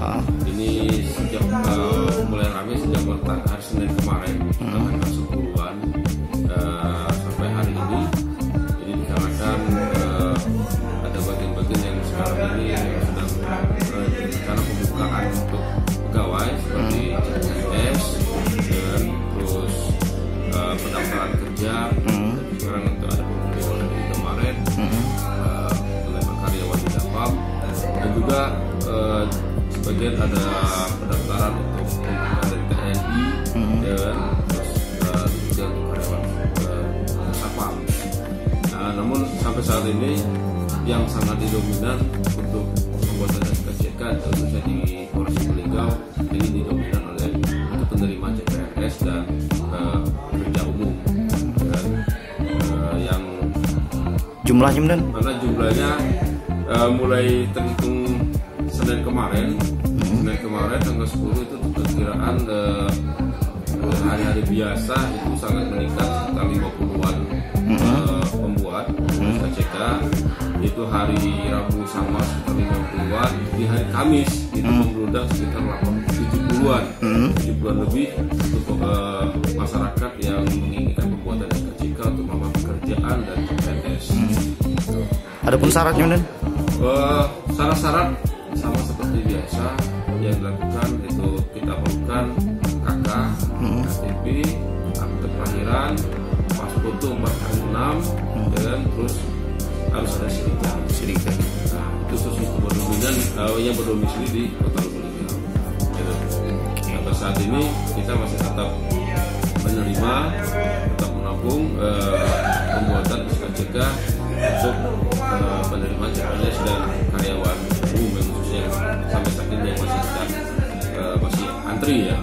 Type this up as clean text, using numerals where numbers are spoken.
Ini sejak mulai ramai sejak hari Senin kemarin, tanggal 10-an sampai hari ini. Ini dikarenakan ada bagian-bagian yang sekarang ini sedang rencana pembukaan untuk pegawai seperti CPNS dan terus pendaftaran kerja. Sekarang itu ada pembukaan di kemarin penerimaan karyawan di Dapam, dan juga sebagian ada pendaftaran untuk pembukaan dari TNI dan terus juga untuk karyawan Sapam. Namun sampai saat ini yang sangat dominan untuk pembuatan SKCK khususnya di Polres Lubuk ini didominan oleh untuk penerima CPNS dan pekerja umum, dan yang jumlahnya dan mana jumlahnya mulai terhitung Senin kemarin tanggal 10 itu perkiraan hari-hari biasa itu sangat meningkat sekitar 50-an pembuat SKCK. Itu hari Rabu sama sekitar 50-an, di hari Kamis itu membludak sekitar 70-an lebih untuk masyarakat yang menginginkan pembuatan SKCK untuk melamar pekerjaan dan CPNS. Adapun syaratnya dan syarat-syarat sama seperti biasa yang dilakukan, itu kita perlukan KK, KTP, akte kelahiran, pas foto 4x6, dan terus harus ada SIDIK. Nah, itu khusus berdominan yang berdomisili di Kota Lubuk Linggau. Sampai saat ini kita masih tetap menerima, tetap menampung pembuatan SKCK untuk penerimaan CPNS dan karyawan umum, yang khususnya sampai saat ini yang masih antri ya.